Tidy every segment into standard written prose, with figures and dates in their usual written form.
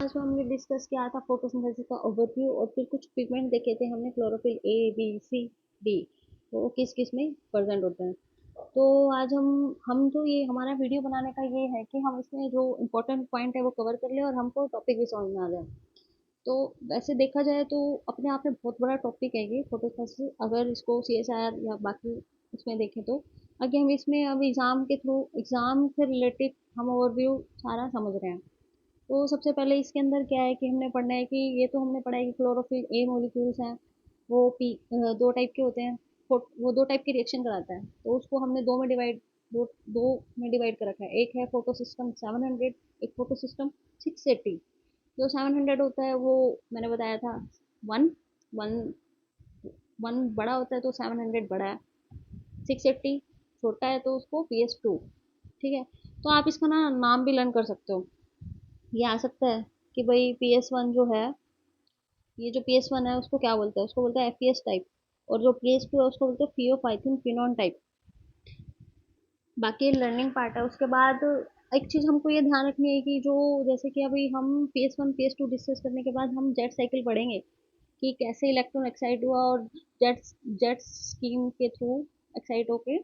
आज हमने डिस्कस किया था फोटोसिंथेसिस का ओवरव्यू और फिर कुछ पिगमेंट देखे थे हमने, chlorophyll A B C D, वो किस किस में प्रेजेंट होते हैं। तो आज हम जो ये हमारा वीडियो बनाने का ये है कि हम इसमें जो इम्पोर्टेंट पॉइंट है वो कवर कर ले और हमको टॉपिक भी समझ में आ जाए। तो वैसे देखा जाए तो अपने आप में बहुत बड़ा टॉपिक है ये फोटोसिंथेसिस, अगर इसको सीएसआईआर या बाकी इसमें देखें तो आगे हम इसमें अब एग्जाम के थ्रू एग्जाम से रिलेटेड हम ओवरव्यू सारा समझ रहे हैं। तो सबसे पहले इसके अंदर क्या है कि हमने पढ़ना है कि ये तो हमने पढ़ा है कि क्लोरोफिल ए मॉलिक्यूल्स हैं, वो दो टाइप के होते हैं। वो दो टाइप की रिएक्शन कराता है, तो उसको हमने दो दो में डिवाइड कर रखा है। एक है फोटोसिस्टम 700, एक फोटोसिस्टम 680। जो 700 होता है वो मैंने बताया था वन वन वन बड़ा होता है तो 700 बड़ा है, 680 छोटा है तो उसको PS2। ठीक है, तो आप इसका ना नाम भी लर्न कर सकते हो। ये आ सकता है कि भाई PS1 जो है, ये जो PS1 है उसको क्या बोलते हैं, उसको बोलते हैं FPS टाइप। और जो PS2 है उसको बोलते हैं फियोपाइथिन फिनॉन टाइप। बाकी लर्निंग पार्ट है। उसके बाद एक चीज हमको ये ध्यान रखनी है कि जो जैसे कि अभी हम PS1 PS2 डिस्कस करने के बाद हम जेट साइकिल पढ़ेंगे कि कैसे इलेक्ट्रॉन एक्साइट हुआ और जेट जेट स्कीम के थ्रू एक्साइट होके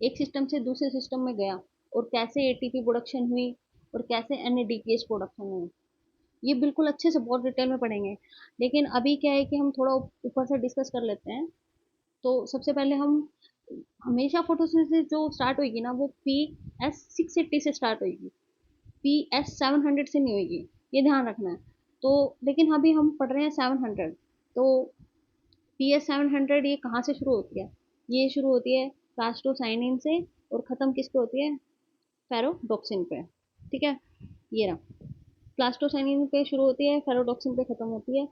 एक सिस्टम से दूसरे सिस्टम में गया, और कैसे एटीपी प्रोडक्शन हुई और कैसे NADPH प्रोडक्शन हुई। ये बिल्कुल अच्छे से बहुत डिटेल में पढ़ेंगे। लेकिन अभी क्या है कि हम थोड़ा ऊपर से डिस्कस कर लेते हैं। तो सबसे पहले हम हमेशा फोटोसिंथेसिस जो स्टार्ट होगी ना वो PS680 से स्टार्ट होगी, PS700 से नहीं होगी। ये ध्यान रखना है। तो लेकिन अभी हम पढ़ रहे हैं 700। तो PS700 ये कहाँ से शुरू होती है? ये शुरू होती है प्लास्टोसाइनिन से और ख़त्म किस पे होती है? फेरोडॉक्सिन पे। ठीक है, ये रहा। प्लास्टोसाइनिन पे शुरू होती है, फेरोडॉक्सिन पे खत्म होती है।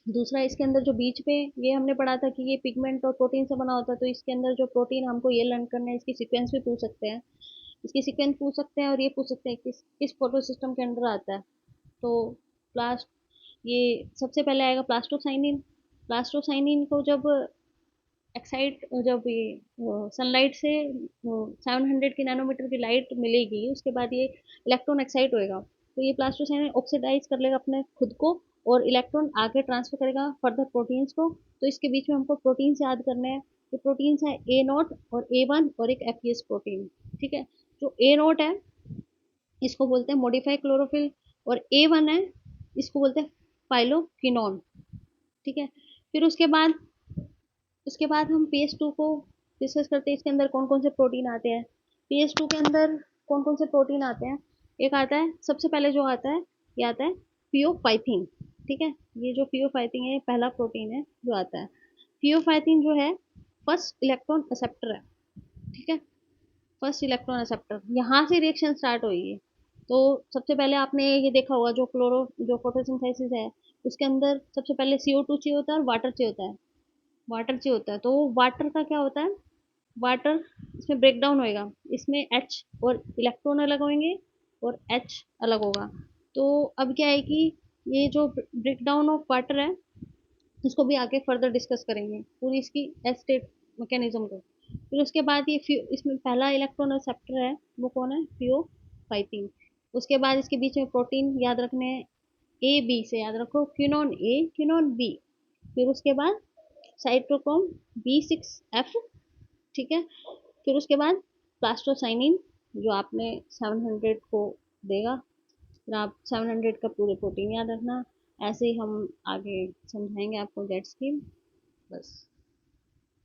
दूसरा इसके अंदर जो बीच पे ये हमने पढ़ा था कि ये पिगमेंट और प्रोटीन से बना होता है, तो इसके अंदर जो प्रोटीन हमको ये लर्न करना है, इसकी सीक्वेंस भी पूछ सकते हैं। इसकी सीक्वेंस पूछ सकते हैं और ये पूछ सकते हैं किस किस फोटो सिस्टम के अंदर आता है। तो प्लास्ट ये सबसे पहले आएगा प्लास्टोसाइनिन। प्लास्टोसाइनिन को जब एक्साइट जब ये सनलाइट से 700 की नैनोमीटर की लाइट मिलेगी, उसके बाद ये इलेक्ट्रॉन एक्साइट होएगा, तो ये प्लास्टोसाइनिन ऑक्सीडाइज कर लेगा अपने खुद को और इलेक्ट्रॉन आगे ट्रांसफर करेगा फर्दर प्रोटीन्स को। तो इसके बीच में हमको प्रोटीन्स याद करने हैं। ये प्रोटीन्स हैं A0 और A1 और एक FES प्रोटीन। ठीक है, जो A0 है इसको बोलते हैं मॉडिफाई क्लोरोफिल, और A1 है इसको बोलते हैं फाइलोक्विनोन। ठीक है, फिर उसके बाद हम PS2 को डिस्कस करते हैं। इसके अंदर कौन कौन से प्रोटीन आते हैं? PS2 के अंदर कौन कौन से प्रोटीन आते हैं? एक आता है, सबसे पहले जो आता है ये आता है फियोफाइथिन। ठीक है, ये जो फियोफाइथिन है पहला प्रोटीन है जो आता है। फियोफाइथिन जो है फर्स्ट इलेक्ट्रॉन एक्सेप्टर है। ठीक है, फर्स्ट इलेक्ट्रॉन एक्सेप्टर, यहाँ से रिएक्शन स्टार्ट होगी। तो सबसे पहले आपने ये देखा होगा जो फोटोसिंथेसिस है उसके अंदर सबसे पहले CO2 चाहिए होता है और वाटर चाहिए होता है। वाटर चाहिए होता है, तो वाटर का क्या होता है? वाटर इसमें ब्रेक डाउन होएगा, इसमें H और इलेक्ट्रॉन अलग होंगे और H अलग होगा। तो अब क्या है कि ये जो ब्रेक डाउन ऑफ वाटर है इसको भी आगे फर्दर डिस्कस करेंगे पूरी इसकी एस्टेट मैकेनिज्म को। फिर उसके बाद इसमें पहला इलेक्ट्रॉन एक्सेप्टर है वो कौन है? फियोफाइटिन। उसके बाद इसके बीच में प्रोटीन याद रखने हैं, A B से याद रखो, क्विनोन A क्विनोन B। फिर उसके बाद साइटोक्रोम B6F। ठीक है, फिर उसके बाद प्लास्टोसाइनिन जो आपने 700 को देगा। फिर आप 700 का पूरे प्रोटीन याद रखना। ऐसे ही हम आगे समझाएंगे आपको जेट स्कीम। बस।